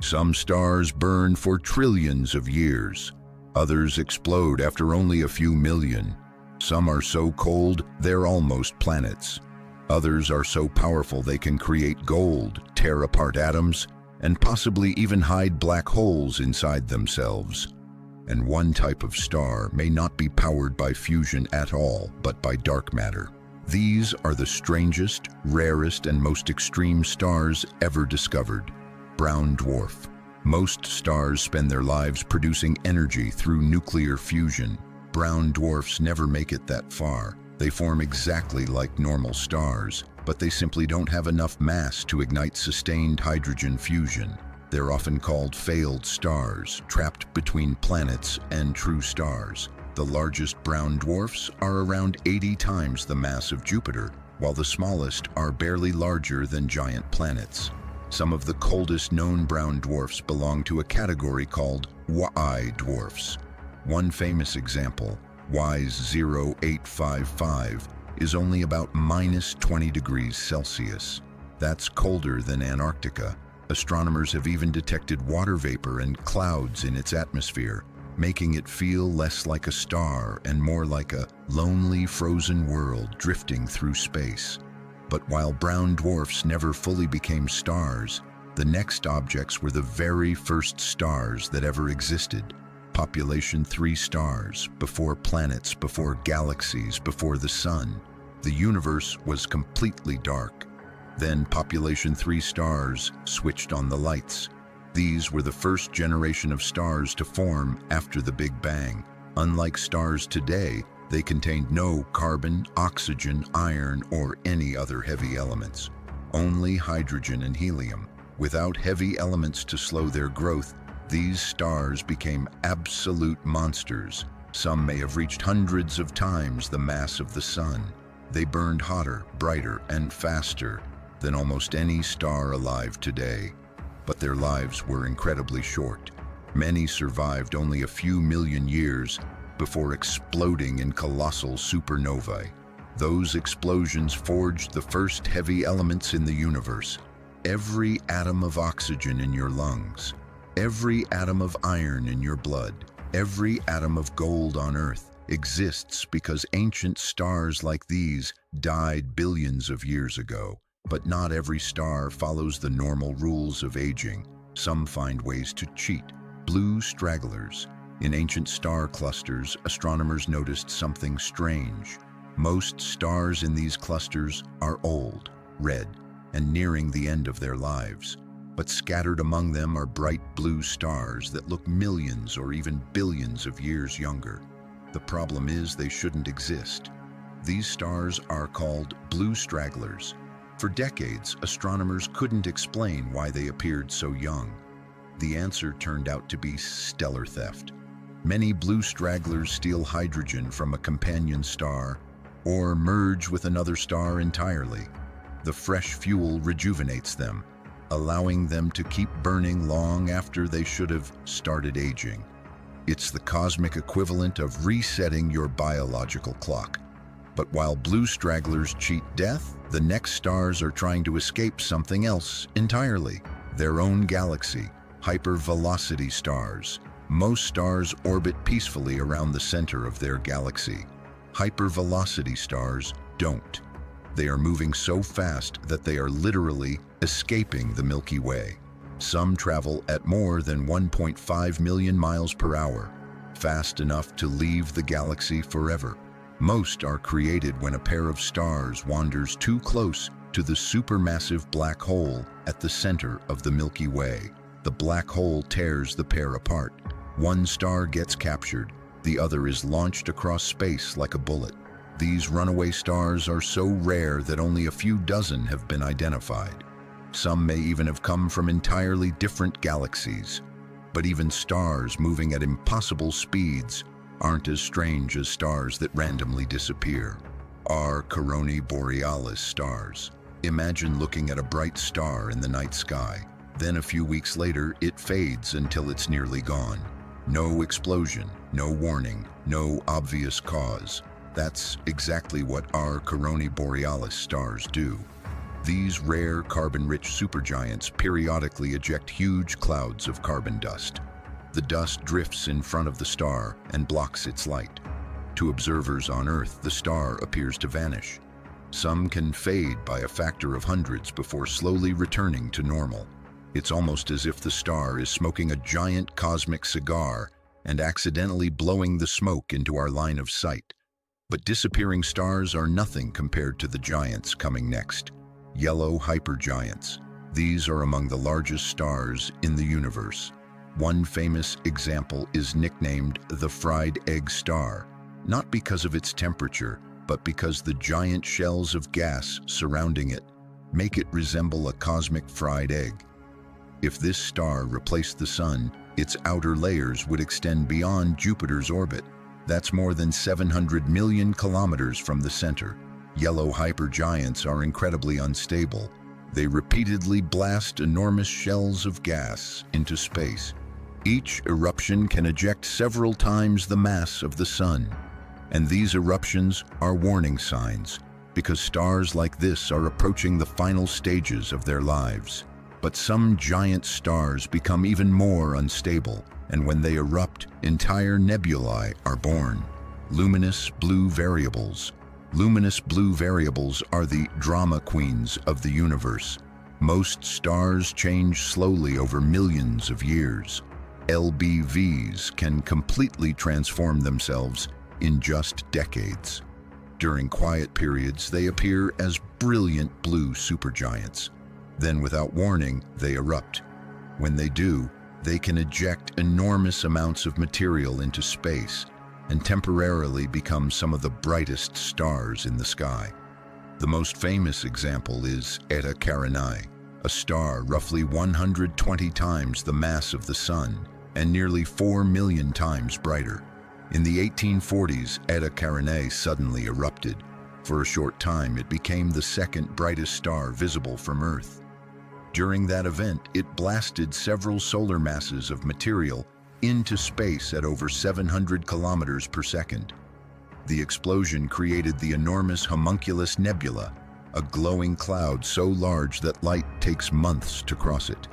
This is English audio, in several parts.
Some stars burn for trillions of years. Others explode after only a few million. Some are so cold, they're almost planets. Others are so powerful they can create gold, tear apart atoms, and possibly even hide black holes inside themselves. And one type of star may not be powered by fusion at all, but by dark matter. These are the strangest, rarest, and most extreme stars ever discovered. Brown Dwarf. Most stars spend their lives producing energy through nuclear fusion. Brown dwarfs never make it that far. They form exactly like normal stars, but they simply don't have enough mass to ignite sustained hydrogen fusion. They're often called failed stars, trapped between planets and true stars. The largest brown dwarfs are around 80 times the mass of Jupiter, while the smallest are barely larger than giant planets. Some of the coldest known brown dwarfs belong to a category called Y dwarfs. One famous example, WISE 0855, is only about -20 degrees Celsius. That's colder than Antarctica. Astronomers have even detected water vapor and clouds in its atmosphere, making it feel less like a star and more like a lonely, frozen world drifting through space. But while brown dwarfs never fully became stars, the next objects were the very first stars that ever existed. Population 3 stars, before planets, before galaxies, before the sun. The universe was completely dark. Then population 3 stars switched on the lights. These were the first generation of stars to form after the Big Bang. Unlike stars today, they contained no carbon, oxygen, iron, or any other heavy elements. Only hydrogen and helium. Without heavy elements to slow their growth, these stars became absolute monsters. Some may have reached hundreds of times the mass of the sun. They burned hotter, brighter, and faster than almost any star alive today. But their lives were incredibly short. Many survived only a few million years before exploding in colossal supernovae. Those explosions forged the first heavy elements in the universe. Every atom of oxygen in your lungs, every atom of iron in your blood, every atom of gold on Earth exists because ancient stars like these died billions of years ago. But not every star follows the normal rules of aging. Some find ways to cheat. Blue stragglers. In ancient star clusters, astronomers noticed something strange. Most stars in these clusters are old, red, and nearing the end of their lives. But scattered among them are bright blue stars that look millions or even billions of years younger. The problem is they shouldn't exist. These stars are called blue stragglers. For decades, astronomers couldn't explain why they appeared so young. The answer turned out to be stellar theft. Many blue stragglers steal hydrogen from a companion star or merge with another star entirely. The fresh fuel rejuvenates them, allowing them to keep burning long after they should have started aging. It's the cosmic equivalent of resetting your biological clock. But while blue stragglers cheat death, the next stars are trying to escape something else entirely, their own galaxy, Hypervelocity Stars. Most stars orbit peacefully around the center of their galaxy. Hypervelocity stars don't. They are moving so fast that they are literally escaping the Milky Way. Some travel at more than 1.5 million miles per hour, fast enough to leave the galaxy forever. Most are created when a pair of stars wanders too close to the supermassive black hole at the center of the Milky Way. The black hole tears the pair apart. One star gets captured, the other is launched across space like a bullet. These runaway stars are so rare that only a few dozen have been identified. Some may even have come from entirely different galaxies. But even stars moving at impossible speeds aren't as strange as stars that randomly disappear. Are Coronae Borealis stars. Imagine looking at a bright star in the night sky. Then a few weeks later, it fades until it's nearly gone. No explosion, no warning, no obvious cause. That's exactly what our Coronae Borealis stars do. These rare carbon-rich supergiants periodically eject huge clouds of carbon dust. The dust drifts in front of the star and blocks its light. To observers on Earth, the star appears to vanish. Some can fade by a factor of hundreds before slowly returning to normal. It's almost as if the star is smoking a giant cosmic cigar and accidentally blowing the smoke into our line of sight. But disappearing stars are nothing compared to the giants coming next. Yellow hypergiants. These are among the largest stars in the universe. One famous example is nicknamed the fried egg star, not because of its temperature, but because the giant shells of gas surrounding it make it resemble a cosmic fried egg. If this star replaced the Sun, its outer layers would extend beyond Jupiter's orbit. That's more than 700 million kilometers from the center. Yellow hypergiants are incredibly unstable. They repeatedly blast enormous shells of gas into space. Each eruption can eject several times the mass of the Sun. And these eruptions are warning signs, because stars like this are approaching the final stages of their lives. But some giant stars become even more unstable, and when they erupt, entire nebulae are born. Luminous blue variables. Luminous blue variables are the drama queens of the universe. Most stars change slowly over millions of years. LBVs can completely transform themselves in just decades. During quiet periods, they appear as brilliant blue supergiants. Then, without warning, they erupt. When they do, they can eject enormous amounts of material into space and temporarily become some of the brightest stars in the sky. The most famous example is Eta Coronae, a star roughly 120 times the mass of the Sun and nearly 4 million times brighter. In the 1840s, Eta Coronae suddenly erupted. For a short time, it became the second brightest star visible from Earth. During that event, it blasted several solar masses of material into space at over 700 kilometers per second. The explosion created the enormous homunculus nebula, a glowing cloud so large that light takes months to cross it.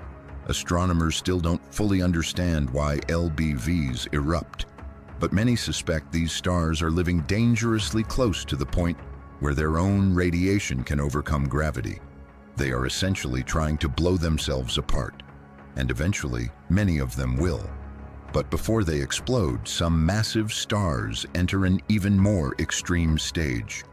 Astronomers still don't fully understand why LBVs erupt, but many suspect these stars are living dangerously close to the point where their own radiation can overcome gravity. They are essentially trying to blow themselves apart, and eventually many of them will. But before they explode, some massive stars enter an even more extreme stage.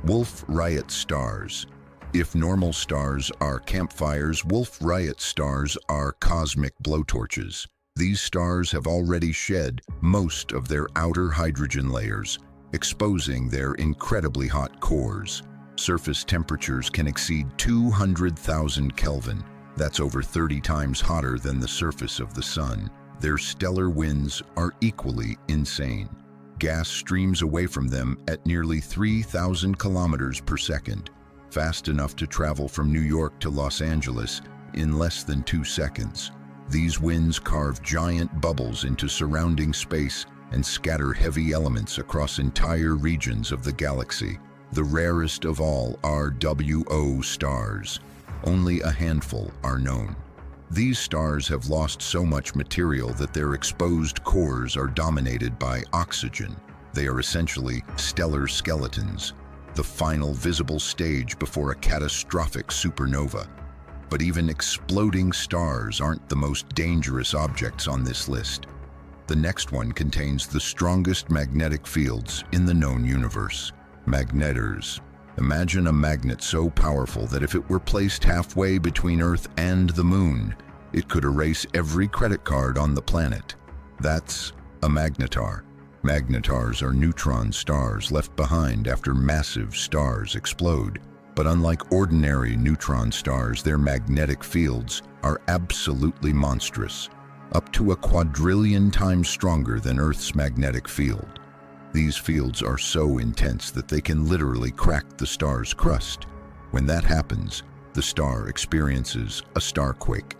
Wolf-Rayet Stars. If normal stars are campfires, Wolf-Rayet Stars are cosmic blowtorches. These stars have already shed most of their outer hydrogen layers, exposing their incredibly hot cores. Surface temperatures can exceed 200,000 Kelvin. That's over 30 times hotter than the surface of the Sun. Their stellar winds are equally insane. Gas streams away from them at nearly 3,000 kilometers per second, fast enough to travel from New York to Los Angeles in less than 2 seconds. These winds carve giant bubbles into surrounding space and scatter heavy elements across entire regions of the galaxy. The rarest of all are WO stars. Only a handful are known. These stars have lost so much material that their exposed cores are dominated by oxygen. They are essentially stellar skeletons, the final visible stage before a catastrophic supernova. But even exploding stars aren't the most dangerous objects on this list. The next one contains the strongest magnetic fields in the known universe. Magnetars. Imagine a magnet so powerful that if it were placed halfway between Earth and the Moon, it could erase every credit card on the planet. That's a magnetar. Magnetars are neutron stars left behind after massive stars explode. But unlike ordinary neutron stars, their magnetic fields are absolutely monstrous, up to a quadrillion times stronger than Earth's magnetic field. These fields are so intense that they can literally crack the star's crust. When that happens, the star experiences a starquake.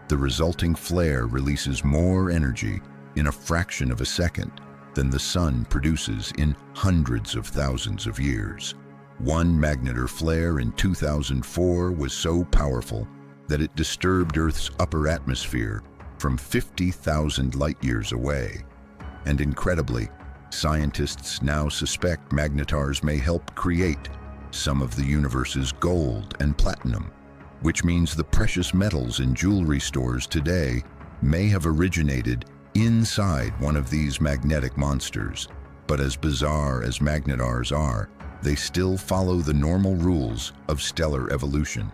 The resulting flare releases more energy in a fraction of a second than the Sun produces in hundreds of thousands of years. One magnetar flare in 2004 was so powerful that it disturbed Earth's upper atmosphere from 50,000 light-years away. And incredibly, scientists now suspect magnetars may help create some of the universe's gold and platinum, which means the precious metals in jewelry stores today may have originated inside one of these magnetic monsters. But as bizarre as magnetars are, they still follow the normal rules of stellar evolution.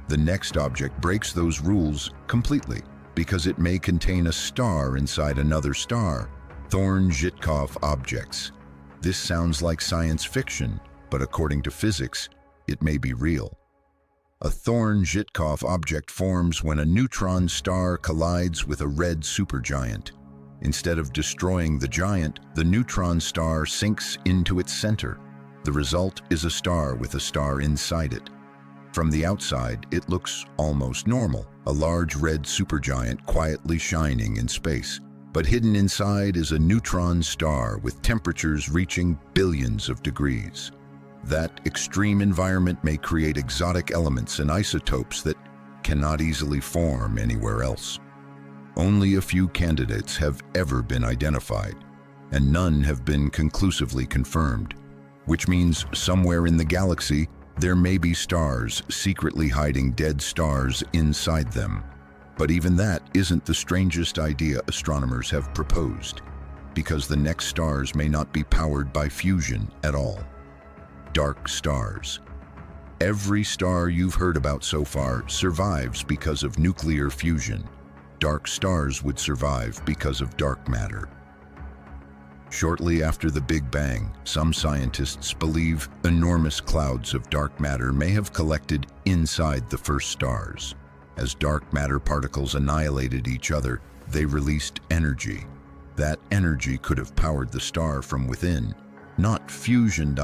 The next object breaks those rules completely because it may contain a star inside another star. Thorne Żytkow Objects. This sounds like science fiction, but according to physics, it may be real. A Thorne Żytkow object forms when a neutron star collides with a red supergiant. Instead of destroying the giant, the neutron star sinks into its center. The result is a star with a star inside it. From the outside, it looks almost normal, a large red supergiant quietly shining in space. But hidden inside is a neutron star with temperatures reaching billions of degrees. That extreme environment may create exotic elements and isotopes that cannot easily form anywhere else. Only a few candidates have ever been identified, and none have been conclusively confirmed, which means somewhere in the galaxy there may be stars secretly hiding dead stars inside them. But even that isn't the strangest idea astronomers have proposed, because the next stars may not be powered by fusion at all. Dark stars. Every star you've heard about so far survives because of nuclear fusion. Dark stars would survive because of dark matter. Shortly after the Big Bang, some scientists believe enormous clouds of dark matter may have collected inside the first stars. As dark matter particles annihilated each other, they released energy. That energy could have powered the star from within, not fusion.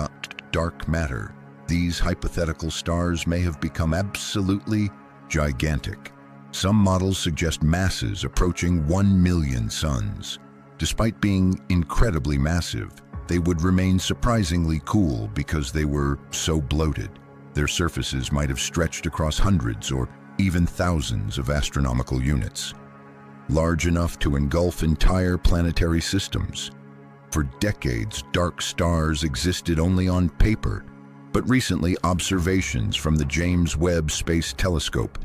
Dark matter. These hypothetical stars may have become absolutely gigantic. Some models suggest masses approaching 1 million suns. Despite being incredibly massive, they would remain surprisingly cool because they were so bloated. Their surfaces might have stretched across hundreds or even thousands of astronomical units, large enough to engulf entire planetary systems. For decades, dark stars existed only on paper, but recently observations from the James Webb Space Telescope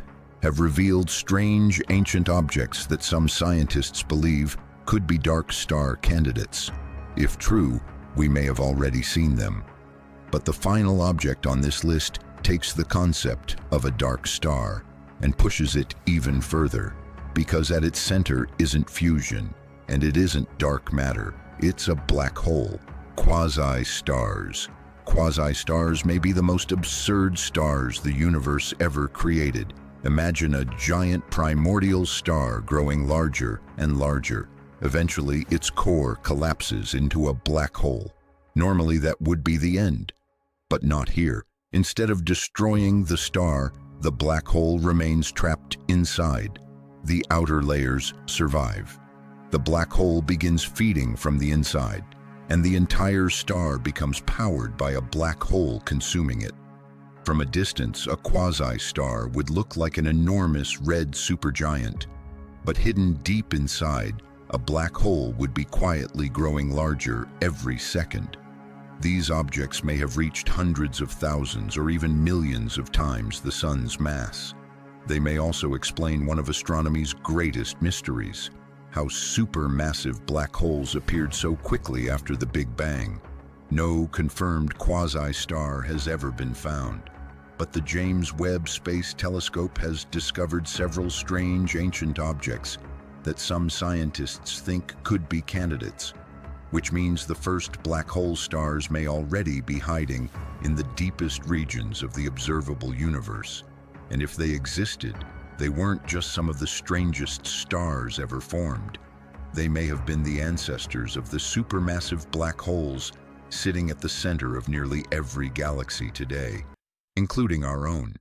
have revealed strange ancient objects that some scientists believe could be dark star candidates. If true, we may have already seen them. But the final object on this list takes the concept of a dark star and pushes it even further, because at its center isn't fusion, and it isn't dark matter. It's a black hole. Quasi-stars. Quasi-stars may be the most absurd stars the universe ever created. Imagine a giant primordial star growing larger and larger. Eventually, its core collapses into a black hole. Normally, that would be the end. But not here. Instead of destroying the star, the black hole remains trapped inside. The outer layers survive. The black hole begins feeding from the inside, and the entire star becomes powered by a black hole consuming it. From a distance, a quasi-star would look like an enormous red supergiant, but hidden deep inside, a black hole would be quietly growing larger every second. These objects may have reached hundreds of thousands or even millions of times the sun's mass. They may also explain one of astronomy's greatest mysteries: how supermassive black holes appeared so quickly after the Big Bang. No confirmed quasi-star has ever been found, but the James Webb Space Telescope has discovered several strange ancient objects that some scientists think could be candidates, which means the first black hole stars may already be hiding in the deepest regions of the observable universe. And if they existed, they weren't just some of the strangest stars ever formed. They may have been the ancestors of the supermassive black holes sitting at the center of nearly every galaxy today, including our own.